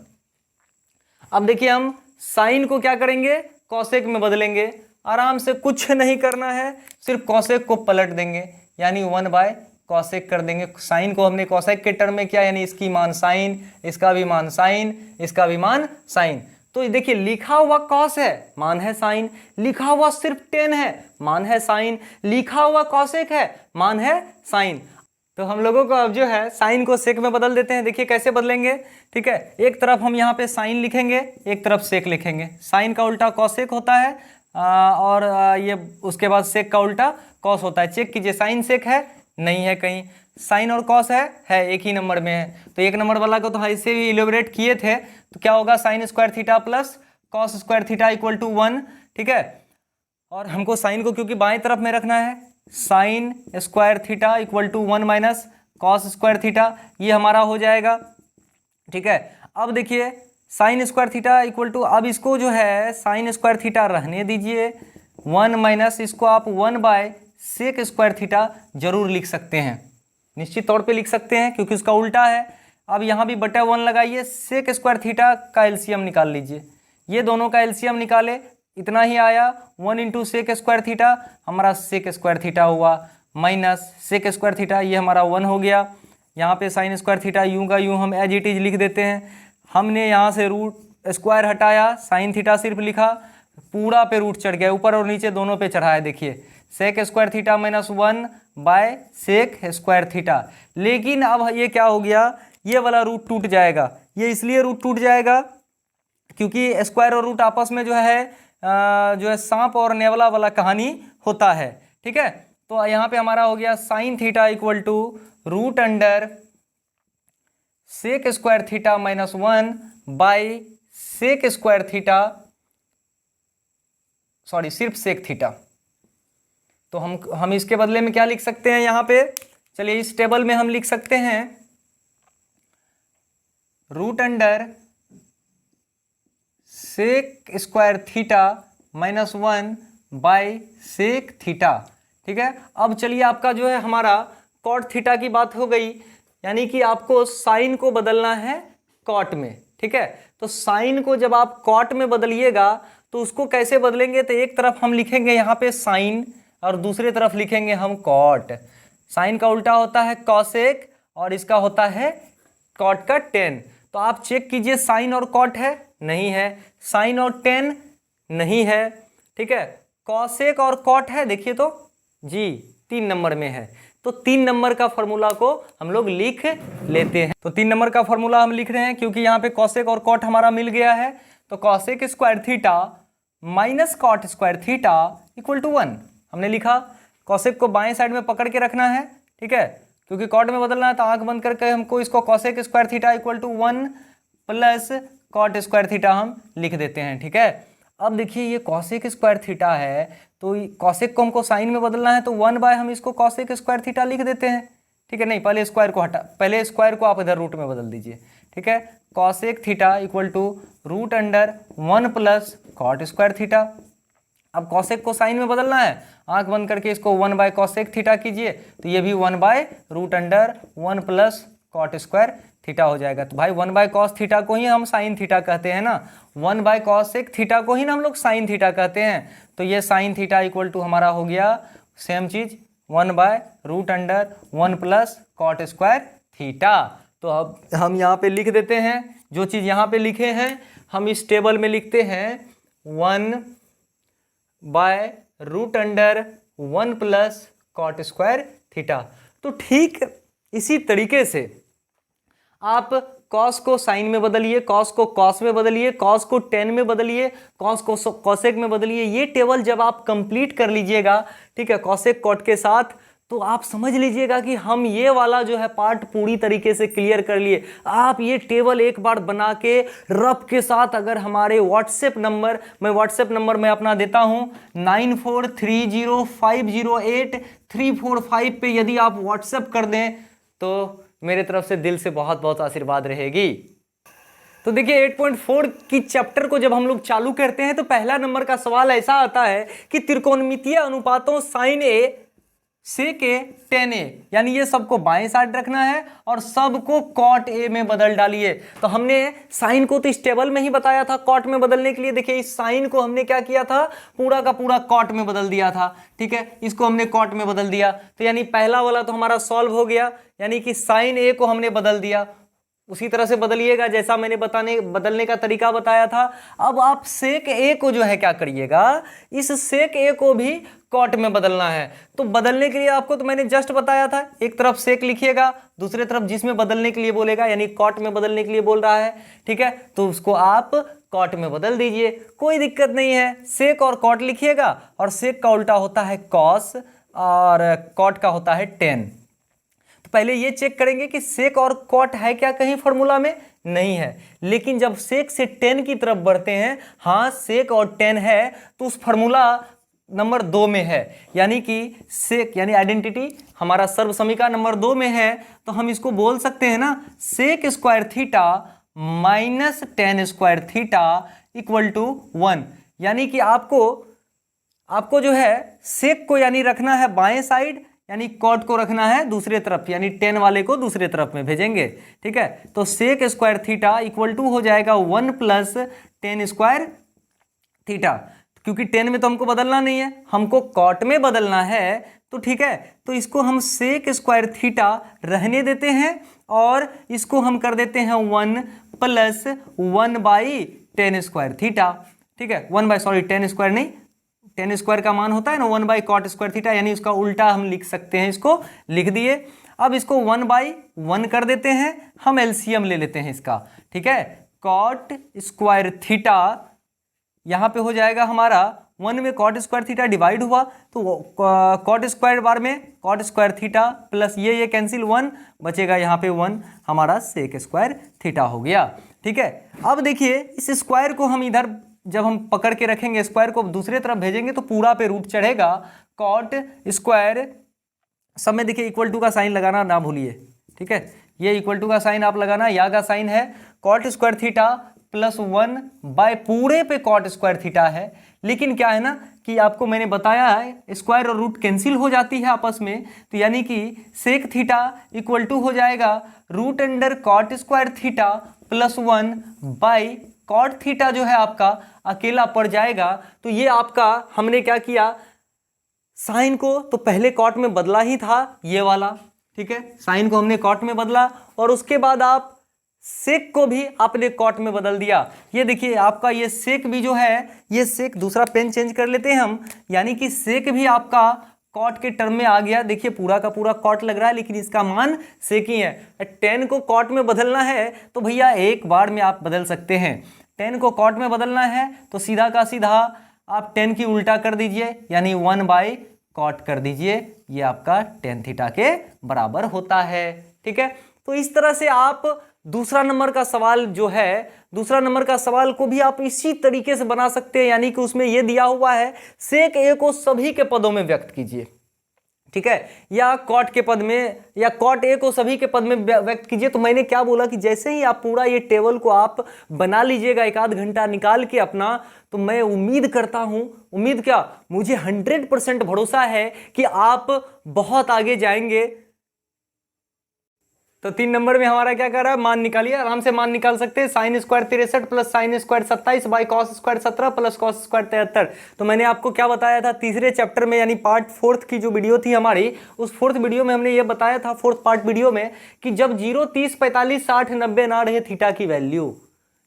अब देखिए हम साइन को क्या करेंगे, कॉसेक में बदलेंगे, आराम से कुछ नहीं करना है, सिर्फ कॉसेक को पलट देंगे, यानी 1/कॉसेक कर देंगे। साइन को हमने कॉसेक के टर्म में किया, यानी इसकी मान साइन, इसका भी मान साइन, इसका भी मान साइन। तो देखिए लिखा हुआ कॉस है, मान है साइन, लिखा हुआ सिर्फ 10 है, मान है साइन, लिखा हुआ कॉसेक है, मान है साइन। तो हम लोगों को अब जो है साइन को सेक में बदल देते हैं। देखिए कैसे बदलेंगे। ठीक है, एक तरफ हम यहाँ पे साइन लिखेंगे, एक तरफ सेक लिखेंगे। साइन का उल्टा कॉसेक होता है और ये उसके बाद सेक का उल्टा कॉस होता है। चेक कीजिए साइन सेक है, नहीं है कहीं, साइन और कॉस है एक ही नंबर में है। तो एक नंबर वाला को तो ऐसे भी इलेबोरेट किए थे, तो क्या होगा sine square theta plus cos square theta equal to 1। ठीक है, और हमको साइन को क्योंकि बाएं तरफ में रखना है, sine square theta equal to 1 minus cos square theta, ये हमारा हो जाएगा। ठीक है, अब देखिए sine square theta equal to, अब इसको जो है साइन स्क्वायर थीटा रहने दीजिए, 1 माइनस इसको आप 1/सेक स्क्वायर थीटा जरूर लिख सकते हैं, निश्चित तौर पे लिख सकते हैं क्योंकि उसका उल्टा है। अब यहाँ भी बटा 1 लगाइए, सेक स्क्वायर थीटा का एलसीएम निकाल लीजिए, ये दोनों का एलसीएम निकाले, इतना ही आया, 1 इंटू सेक स्क्वायर थीटा, हमारा सेक स्क्वायर थीटा हुआ, माइनस सेक स्क्वायर थीटा, ये हमारा 1 हो गया। यहाँ पे साइन स्क्वायर थीटा यूं का यूं हम एज इट इज लिख देते हैं। हमने यहाँ से रूट स्क्वायर हटाया, साइन थीटा सिर्फ लिखा, पूरा पे रूट चढ़ गया, ऊपर और नीचे दोनों पे चढ़ाया। देखिए sec square theta minus 1 by sec square theta. लेकिन अब ये क्या हो गया, ये वाला रूट टूट जाएगा। ये इसलिए रूट टूट जाएगा क्योंकि स्क्वायर और रूट आपस में जो है सांप और नेवला वाला कहानी होता है। ठीक है, तो यहाँ पे हमारा हो गया sine theta equal to root under sec square theta minus 1 by sec square theta, sorry सिर्फ सेक थीटा। तो हम इसके बदले में क्या लिख सकते हैं यहाँ पे, चलिए इस टेबल में हम लिख सकते हैं root under sec square theta minus 1 by sec theta. ठीक है, अब चलिए आपका जो है हमारा कॉट थीटा की बात हो गई, यानी कि आपको साइन को बदलना है कॉट में। ठीक है, तो साइन को जब आप कॉट में बदलिएगा तो उसको कैसे बदलेंगे, तो एक तरफ हम लिखेंगे यहाँ पे साइन और दूसरी तरफ लिखेंगे हम कॉट। साइन का उल्टा होता है कॉसेक और इसका होता है कॉट का टेन। तो आप चेक कीजिए साइन और कॉट है, नहीं है, साइन और टेन नहीं है। ठीक है, कॉसेक और कॉट है, देखिए तो जी 3 नंबर में है। तो 3 नंबर का फॉर्मूला को हम लोग लिख लेते हैं। तो 3 नंबर का फॉर्मूला हम लिख रहे हैं क्योंकि यहाँ पे कॉसेक और कॉट हमारा मिल गया है। तो cosec square theta minus cot square theta equal to 1 हमने लिखा। कॉसेक को बाएं साइड में पकड़ के रखना है, ठीक है, क्योंकि कॉट में बदलना है। तो आंख बंद करके हमको इसको cosec square theta equal to 1 plus cot square theta हम लिख देते हैं। ठीक है, अब देखिए ये कॉसेक स्क्वायर थीटा है, तो कॉसेक को हमको साइन में बदलना है, तो 1 बाय हम इसको कॉसेक स्क्वायर थीटा लिख देते हैं। ठीक है, नहीं पहले स्क्वायर को पहले स्क्वायर को आप इधर रूट में बदल दीजिए। ठीक है, cosec theta equal to root under 1 plus cot square theta. अब कॉसेक को साइन में बदलना है, आंख बंद करके इसको 1 बाय कॉसेक थीटा कीजिए, तो ये भी 1 by root under 1 plus cot square theta हो जाएगा। तो भाई 1 बाय कॉस थीटा को ही हम साइन थीटा कहते हैं ना, 1 बाय कॉसेक थीटा को ही ना हम लोग साइन थीटा कहते हैं। तो ये साइन थीटा इक्वल टू हमारा हो गया सेम चीज 1 by root under 1 plus cot square theta. तो अब हम यहाँ पे लिख देते हैं जो चीज़ यहाँ पे लिखे हैं, हम इस टेबल में लिखते हैं 1 by root under 1 plus cot square theta. तो ठीक इसी तरीके से आप कॉस को साइन में बदलिए, कॉस को कॉस में बदलिए, कॉस को टेन में बदलिए, कॉस को कॉसेक में बदलिए। ये टेबल जब आप कंप्लीट कर लीजिएगा, ठीक है, कॉसेक कॉट के साथ, तो आप समझ लीजिएगा कि हम ये वाला जो है पार्ट पूरी तरीके से क्लियर कर लिए। आप ये टेबल एक बार बना के रफ के साथ अगर हमारे व्हाट्सएप नंबर, मैं व्हाट्सएप नंबर में अपना देता हूँ 9430508345 पे यदि आप व्हाट्सएप कर दें तो मेरे तरफ से दिल से बहुत बहुत आशीर्वाद रहेगी। तो देखिए 8.4 की चैप्टर को जब हम लोग चालू करते हैं तो पहला नंबर का सवाल ऐसा आता है कि त्रिकोणमितीय अनुपातों साइन ए सेक ए टेन ए, यानी ये सबको बाएं साइड रखना है और सबको कॉट ए में बदल डालिए। तो हमने साइन को तो इस टेबल में ही बताया था कॉट में बदलने के लिए। देखिए इस साइन को हमने क्या किया था, पूरा का पूरा कॉट में बदल दिया था। ठीक है, इसको हमने कॉट में बदल दिया, तो यानी पहला वाला तो हमारा सॉल्व हो गया, यानी कि साइन ए को हमने बदल दिया। उसी तरह से बदलिएगा जैसा मैंने बदलने का तरीका बताया था। अब आप सेक ए को जो है क्या करिएगा, इस सेक ए को भी कॉट में बदलना है। तो बदलने के लिए आपको तो मैंने जस्ट बताया था, एक तरफ सेक लिखिएगा, दूसरे तरफ जिसमें बदलने के लिए बोलेगा, यानी कॉट में बदलने के लिए बोल रहा है, ठीक है, तो उसको आप कॉट में बदल दीजिए, कोई दिक्कत नहीं है। सेक और कॉट लिखिएगा, और सेक का उल्टा होता है कॉस और कॉट का होता है टेन। तो पहले ये चेक करेंगे कि सेक और कॉट है क्या कहीं फॉर्मूला में, नहीं है। लेकिन जब सेक से टेन की तरफ बढ़ते हैं, हाँ सेक और टेन है, तो उस फॉर्मूला नंबर 2 में है, यानी कि सेक यानी आइडेंटिटी हमारा सर्व समीकरण नंबर 2 में है। तो हम इसको बोल सकते हैं ना, sec square theta minus tan square theta equal to 1, यानी कि आपको जो है सेक को यानी रखना है बाएं साइड, यानी कॉट को रखना है दूसरे तरफ, यानी टेन वाले को दूसरे तरफ में भेजेंगे। ठीक है, तो sec square theta equal to हो जाएगा 1 प्लस टेन स्क्वायर थीटा। क्योंकि टेन में तो हमको बदलना नहीं है, हमको कॉट में बदलना है, तो ठीक है, तो इसको हम सेक स्क्वायर थीटा रहने देते हैं और इसको हम कर देते हैं 1 प्लस 1/10² थीटा। ठीक है, 10² नहीं, 10² का मान होता है ना 1/cot² थीटा, यानी उसका उल्टा हम लिख सकते हैं, इसको लिख दिए। अब इसको 1/1 कर देते हैं, हम एलसीएम ले लेते हैं इसका। ठीक है, कॉट स्क्वायर थीटा यहाँ पे हो जाएगा हमारा 1 में कॉट स्क्वायर थीटा डिवाइड हुआ तो कॉट स्क्वायर बार में कॉट स्क्वायर थीटा प्लस ये कैंसिल 1 बचेगा, यहाँ पे 1 हमारा सेक स्क्वायर थीटा हो गया। ठीक है, अब देखिए इस स्क्वायर को हम इधर जब हम पकड़ के रखेंगे, स्क्वायर को दूसरे तरफ भेजेंगे तो पूरा पे रूट चढ़ेगा। कॉट स्क्वायर सब में देखिए इक्वल टू का साइन लगाना ना भूलिए। ठीक है, ये इक्वल टू का साइन आप लगाना, या का साइन है cot square theta plus 1 by पूरे पे कॉट स्क्वायर थीटा है। लेकिन क्या है ना कि आपको मैंने बताया है स्क्वायर और रूट कैंसिल हो जाती है आपस में, तो यानी कि सेक थीटा इक्वल टू हो जाएगा root under cot square theta plus 1 by cot theta जो है आपका अकेला पड़ जाएगा। तो ये आपका हमने क्या किया, साइन को तो पहले कॉट में बदला ही था ये वाला। ठीक है, साइन को हमने कॉट में बदला और उसके बाद आप सेक को भी आपने कॉट में बदल दिया। ये देखिए आपका ये सेक भी जो है, ये सेक दूसरा पेन चेंज कर लेते हैं हम, यानी कि सेक भी आपका कॉट के टर्म में आ गया। देखिए पूरा का पूरा कॉट लग रहा है लेकिन इसका मान सेक ही है। 10 को कॉट में बदलना है तो भैया एक बार में आप बदल सकते हैं। 10 को कॉट में बदलना है तो सीधा का सीधा आप 10 की उल्टा कर दीजिए, यानी 1/cot कर दीजिए, ये आपका tan थीटा के बराबर होता है। ठीक है, तो इस तरह से आप दूसरा नंबर का सवाल जो है, दूसरा नंबर का सवाल को भी आप इसी तरीके से बना सकते हैं, यानी कि उसमें यह दिया हुआ है सेक ए को सभी के पदों में व्यक्त कीजिए। ठीक है, या कॉट के पद में, या कॉट ए को सभी के पद में व्यक्त कीजिए। तो मैंने क्या बोला कि जैसे ही आप पूरा ये टेबल को आप बना लीजिएगा एक आध घंटा निकाल के अपना, तो मैं उम्मीद करता हूं, उम्मीद क्या, मुझे 100% भरोसा है कि आप बहुत आगे जाएंगे। तो 3 नंबर में हमारा क्या कर रहा है, मान निकालिए, आराम से मान निकाल सकते हैं। Sine square 63 plus sine square 27 by cos square 17 plus cos square 73। तो मैंने आपको क्या बताया था तीसरे चैप्टर में, यानी पार्ट 4 की जो वीडियो थी हमारी, उस 4th वीडियो में हमने ये बताया था, 4th पार्ट वीडियो में, कि जब 0, 30, 45, 60, 90 ना रहे थीटा की वैल्यू,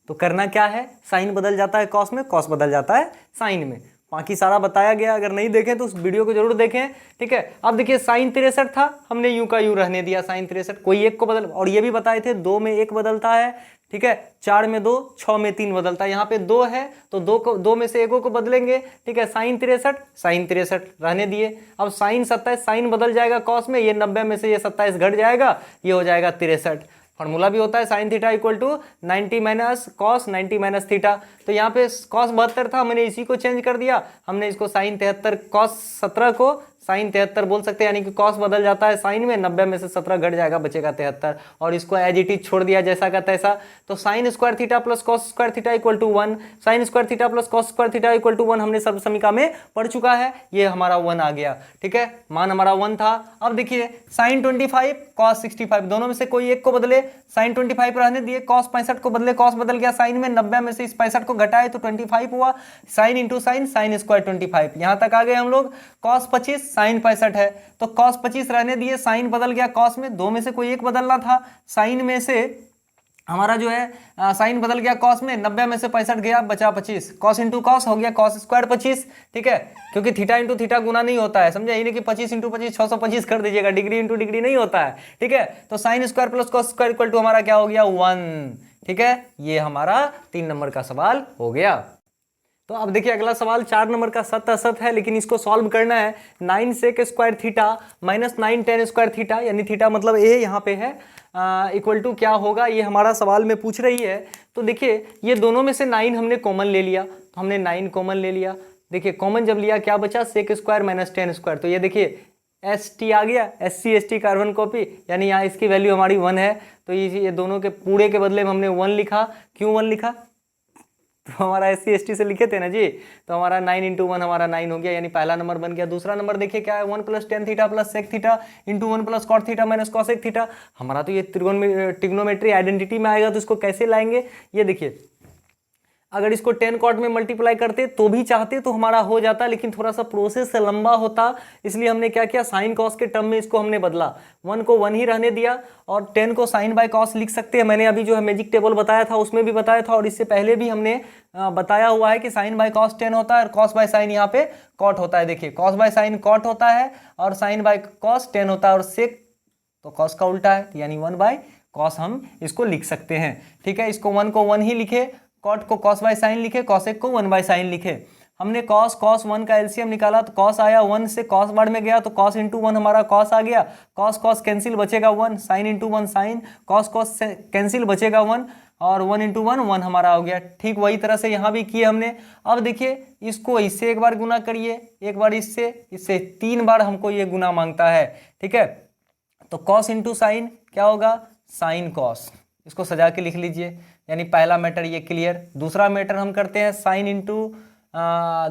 तो करना क्या है, साइन बदल जाता है कॉस में, कॉस बदल जाता है साइन में। बाकी सारा बताया गया, अगर नहीं देखें तो उस वीडियो को जरूर देखें। ठीक है, अब देखिए साइन 63 था, हमने यूं का यूं रहने दिया साइन 63, कोई एक को बदल, और ये भी बताए थे 2 में 1 बदलता है। ठीक है, 4 में 2, 6 में 3 बदलता है। यहाँ पे 2 है तो 2 में से 1 को बदलेंगे। ठीक है, साइन 63 रहने दिए। अब साइन 27, साइन बदल जाएगा कॉस में, ये 90 में से ये 27 घट जाएगा, ये हो जाएगा 63। फॉर्मूला भी होता है sine theta equal to 90 minus cos 90 minus theta. तो यहाँ पे कॉस 72 था, मैंने इसी को चेंज कर दिया, हमने इसको साइन 73, कॉस 17 को साइन 73 बोल सकते हैं, यानी कि कॉस बदल जाता है साइन में, 90 में से 17 घट जाएगा, बचेगा 73, और इसको एज इट इज छोड़ दिया जैसा का तैसा। तो sine square theta plus cos square theta equal to 1, sine square theta plus cos square theta equal to 1 हमने सर्व समीकरण में पढ़ चुका है, ये हमारा 1 आ गया। ठीक है, मान हमारा 1 था। अब देखिए साइन 25 कॉस 65, दोनों में से कोई एक को बदले, साइन 25 रहने दिए, कॉस 65 को बदले, कॉस बदल गया साइन में, 90 में से इस 65 को घटाए तो 25 हुआ, sine into sine, sine square 25, यहां तक आ गए हम लोग। कॉस 25 साइन 65 है तो कॉस 25 रहने दिए, साइन बदल गया कॉस में, 2 में से कोई एक बदलना था, साइन में से हमारा जो है साइन बदल गया कॉस में, 90 में से 65 गया, बचा 25, कॉस इंटू कॉस हो गया कॉस स्क्वायर 25। ठीक है, क्योंकि थीटा इंटू थीटा गुना नहीं होता है, समझे, यानी कि 25 इंटू 25 625 कर दीजिएगा, डिग्री इंटू डिग्री नहीं होता है। ठीक है, तो sine square plus cos square equal to हमारा क्या हो गया, 1। ठीक है, ये हमारा 3 नंबर का सवाल हो गया। तो अब देखिए अगला सवाल 4 नंबर का सत असत है, लेकिन इसको सॉल्व करना है। 9 sec square theta minus 9 tan square theta, यानी थीटा मतलब ए यहाँ पे है, इक्वल टू क्या होगा, ये हमारा सवाल में पूछ रही है। तो देखिए ये दोनों में से 9 हमने कॉमन ले लिया, तो हमने 9 कॉमन ले लिया। देखिए कॉमन जब लिया क्या बचा, sec square minus tan square, तो ये देखिए ST आ गया, SC ST कार्बन कॉपी, यानी यहाँ इसकी वैल्यू हमारी 1 है। तो ये दोनों के पूरे के बदले में हमने 1 लिखा। क्यों 1 लिखा, तो हमारा SC ST से लिखे थे ना जी, तो हमारा 9 इंटू 1 हमारा 9 हो गया, यानी पहला नंबर बन गया। दूसरा नंबर देखिए क्या है, 1 plus tan theta plus sec theta into 1 plus cot theta minus cosec theta. हमारा तो ये ट्रिग्नोमेट्री आइडेंटिटी में आएगा, तो इसको कैसे लाएंगे, ये देखिए अगर इसको 10 कॉट में मल्टीप्लाई करते तो भी चाहते तो हमारा हो जाता, लेकिन थोड़ा सा प्रोसेस लंबा होता, इसलिए हमने क्या किया, साइन कॉस के टर्म में इसको हमने बदला, 1 को 1 ही रहने दिया और 10 को साइन बाय कॉस लिख सकते हैं। मैंने अभी जो है मैजिक टेबल बताया था उसमें भी बताया था, और इससे पहले भी हमने बताया हुआ है कि साइन बाय कॉस 10 होता है और कॉस बाय साइन यहाँ पे कॉट होता है। देखिए कॉस बाय साइन कॉट होता है और साइन बाय कॉस 10 होता है, और सेक तो कॉस का उल्टा है, यानी 1 बाय कॉस हम इसको लिख सकते हैं। ठीक है, इसको 1 को 1 ही लिखे, कॉट को कॉस बाय साइन लिखे, कॉसेक को 1 बाय साइन लिखे। हमने कॉस 1 का एलसीएम निकाला तो कॉस आया 1 से कॉस बढ़ में गया तो कॉस इंटू 1 हमारा कॉस आ गया, कॉस कैंसिल बचेगा 1, sine into 1 sine, cos cancel बचेगा 1 और 1 इंटू 1 1 हमारा हो गया। ठीक वही तरह से यहाँ भी किए हमने। अब देखिए इसको इससे एक बार गुना करिए, एक बार इससे 3 बार हमको ये गुना मांगता है। ठीक है, तो कॉस इंटू साइन क्या होगा, साइन कॉस, इसको सजा के लिख लीजिए, यानी पहला मैटर ये क्लियर। दूसरा मैटर हम करते हैं साइन इंटू,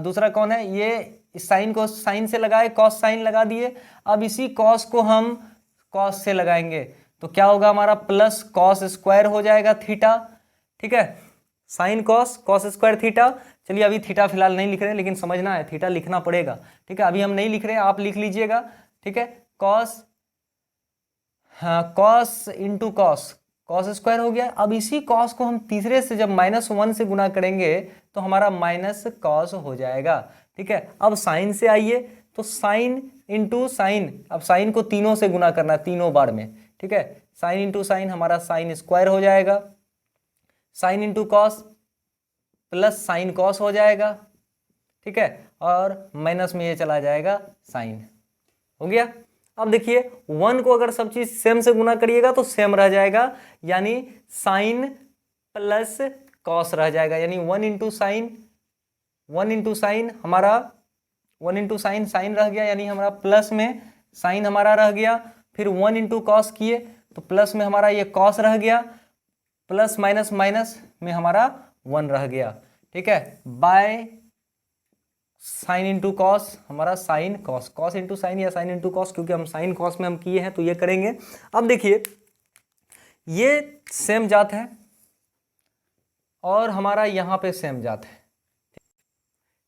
दूसरा कौन है, ये साइन को साइन से लगाए, कॉस साइन लगा दिए। अब इसी कॉस को हम कॉस से लगाएंगे तो क्या होगा हमारा, प्लस कॉस स्क्वायर हो जाएगा थीटा। ठीक है, sine cos cos square theta. चलिए अभी थीटा फिलहाल नहीं लिख रहे, लेकिन समझना है थीटा लिखना पड़ेगा। ठीक है, अभी हम नहीं लिख रहे, आप लिख लीजिएगा। ठीक है, कॉस, हाँ cos into cos, cos square हो गया। अब इसी कॉस को हम तीसरे से जब -1 से गुना करेंगे तो हमारा माइनस कॉस हो जाएगा। ठीक है, अब साइन से आइए तो साइन इंटू साइन, अब साइन को तीनों से गुना करना है, तीनों बार में। ठीक है, साइन इंटू साइन हमारा साइन स्क्वायर हो जाएगा, sine into cos plus sine cos हो जाएगा। ठीक है, और माइनस में ये चला जाएगा साइन, हो गया। अब देखिए 1 को अगर सब चीज सेम से गुना करिएगा तो सेम रह जाएगा, यानी साइन प्लस कॉस रह जाएगा, यानी 1 इंटू साइन, 1 इंटू साइन हमारा 1 इंटू साइन, साइन रह गया, यानी हमारा प्लस में साइन हमारा रह गया। फिर 1 इंटू कॉस किए तो प्लस में हमारा ये कॉस रह गया, प्लस माइनस माइनस में हमारा 1 रह गया। ठीक है, बाय साइन इंटू कॉस हमारा sine cos, cos into sine या साइन इंटू कॉस, क्योंकि हम साइन कॉस में हम किए हैं तो ये करेंगे। अब देखिए ये सेम जात है और हमारा यहाँ पे सेम जात है।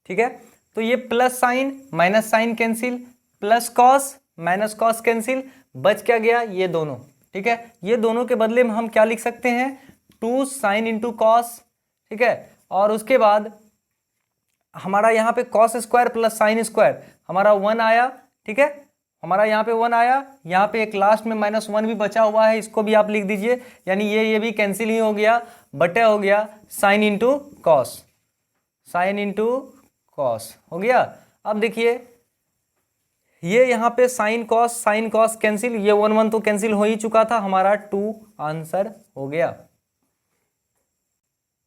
ठीक है, तो ये plus sine minus sine cancel, plus cos minus cos cancel, बच क्या गया ये दोनों। ठीक है, ये दोनों के बदले में हम क्या लिख सकते हैं, 2 साइन इंटू कॉस। ठीक है, और उसके बाद हमारा यहाँ पे cos square plus sine square हमारा 1 आया। ठीक है, हमारा यहाँ पे 1 आया, यहाँ पे एक लास्ट में -1 भी बचा हुआ है, इसको भी आप लिख दीजिए, यानी ये भी कैंसिल ही हो गया, बटे हो गया sine into cos, sine into cos हो गया। अब देखिए ये यहाँ पे साइन कॉस कैंसिल, ये 1 1 तो कैंसिल हो ही चुका था, हमारा 2 आंसर हो गया।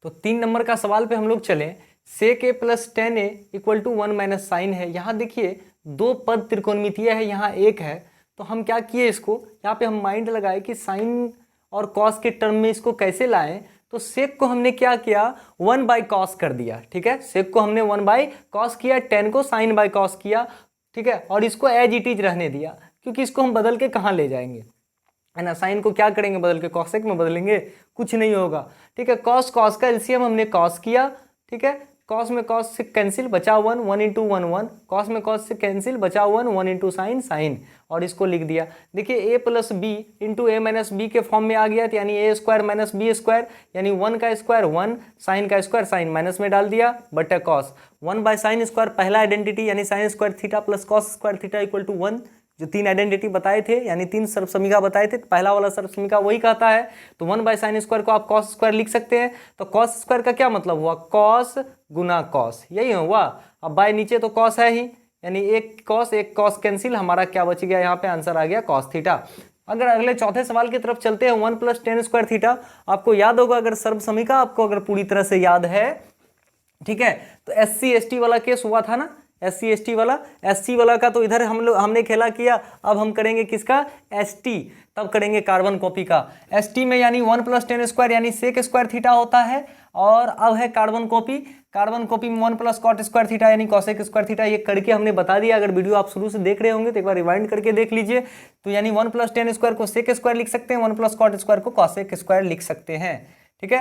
तो 3 नंबर का सवाल पे हम लोग चलें। Sec a plus 10a equal to 1 minus sine है। यहाँ देखिए 2 पद त्रिकोणमितीय है, यहाँ 1 है, तो हम क्या किए, इसको यहाँ पे हम माइंड लगाए कि साइन और कॉस के टर्म में इसको कैसे लाएं। तो सेक को हमने क्या किया, 1 बाई कॉस कर दिया। ठीक है, सेक को हमने 1 बाई कॉस किया, 10 को साइन बाई कॉस किया। ठीक है, और इसको एज इट इज रहने दिया, क्योंकि इसको हम बदल के कहाँ ले जाएंगे, है ना। साइन को क्या करेंगे, बदल के कॉसेक में बदलेंगे, कुछ नहीं होगा। ठीक है, कॉस का एलसीएम हमने कॉस किया। ठीक है, कॉस में कॉस से कैंसिल बचा 1, 1 इंटू 1 1, कॉस में कॉस से कैंसिल बचा 1, 1 इंटू साइन साइन, और इसको लिख दिया। देखिए A plus B into A minus B के फॉर्म में आ गया, तो यानी A square minus B square, यानी 1 का स्क्वायर 1, साइन का स्क्वायर साइन, माइनस में डाल दिया बटे कॉस 1 बाय साइन स्क्वायर, पहला आइडेंटिटी यानी sine square theta plus cos square theta equal to 1। जो 3 आइडेंटिटी बताए थे, यानी 3 सर्वसमीका बताए थे, पहला वाला सर्वसमीका वही कहता है। तो 1 बाय साइन स्क्वायर को आप कॉस स्क्वायर लिख सकते हैं। तो कॉस स्क्वायर का क्या मतलब हुआ, कॉस गुना कॉस, यही हुआ। अब बाय नीचे तो कॉस है ही, यानी एक कॉस कैंसिल, हमारा क्या बच गया, यहाँ पे आंसर आ गया कॉस थीटा। अगर अगले चौथे सवाल की तरफ चलते हैं, 1 प्लस 10 स्क्वायर थीटा, आपको याद होगा, अगर सर्वसमीका आपको अगर पूरी तरह से याद है, ठीक है, तो SC ST वाला केस हुआ था ना, SC ST वाला, SC वाला का तो इधर हमने खेला किया। अब हम करेंगे किसका, ST, तब करेंगे कार्बन कॉपी का। ST में यानी 1 प्लस 10 स्क्वायर यानी सेक स्क्वायर थीटा होता है, और अब है कार्बन कॉपी में 1 प्लस कॉट स्क्वायर थीटा यानी कॉसेक स्क्वायर थीटा। ये करके हमने बता दिया, अगर वीडियो आप शुरू से देख रहे होंगे तो एक बार रिवाइंड करके देख लीजिए। तो यानी 1 प्लस 10 स्क्वायर को सेक स्क्वायर लिख सकते हैं, 1 प्लस कॉट स्क्वायर को कॉसेक स्क्वायर लिख सकते हैं। ठीक है,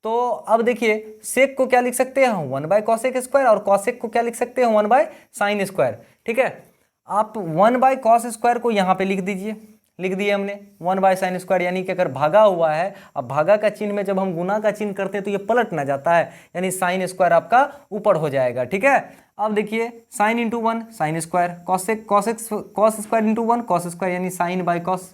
तो अब देखिए सेक को क्या लिख सकते हैं हम 1/cosec स्क्वायर, और कॉसेक को क्या लिख सकते हैं 1/sin स्क्वायर। ठीक है, आप 1/cos स्क्वायर को यहाँ पे लिख दीजिए, लिख दिए हमने 1/sin स्क्वायर, यानी कि अगर भागा हुआ है, अब भागा का चिन्ह में जब हम गुना का चिन्ह करते हैं तो ये पलट ना जाता है, यानी साइन स्क्वायर आपका ऊपर हो जाएगा। ठीक है, अब देखिए sign into 1 sine square, cos square into 1 cos square, यानी साइन बाई कॉस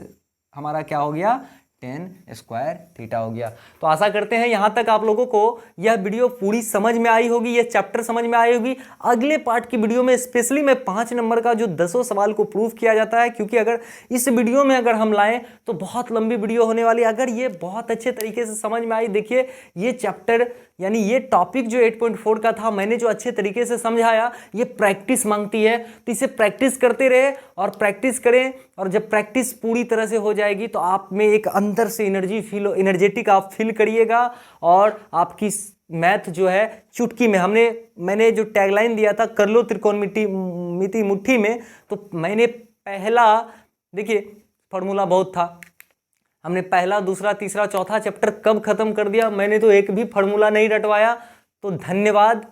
हमारा क्या हो गया टेन स्क्वायर थीटा हो गया। तो आशा करते हैं यहाँ तक आप लोगों को यह वीडियो पूरी समझ में आई होगी, यह चैप्टर समझ में आई होगी। अगले पार्ट की वीडियो में स्पेशली मैं 5 नंबर का जो 10 सवाल को प्रूव किया जाता है, क्योंकि अगर इस वीडियो में अगर हम लाएं तो बहुत लंबी वीडियो होने वाली है। अगर ये बहुत अच्छे तरीके से समझ में आई, देखिए ये चैप्टर यानी ये टॉपिक जो 8.4 का था मैंने जो अच्छे तरीके से समझाया, ये प्रैक्टिस मांगती है, तो इसे प्रैक्टिस करते रहे और प्रैक्टिस करें, और जब प्रैक्टिस पूरी तरह से हो जाएगी तो आप में एक अंदर से एनर्जी फील, एनर्जेटिक आप फील करिएगा, और आपकी मैथ जो है चुटकी में, मैंने जो टैगलाइन दिया था कर लो त्रिकोणमिति मुट्ठी में, तो मैंने पहला देखिए फॉर्मूला बहुत था, हमने पहला दूसरा तीसरा चौथा चैप्टर कब खत्म कर दिया, मैंने तो एक भी फॉर्मूला नहीं रटवाया। तो धन्यवाद।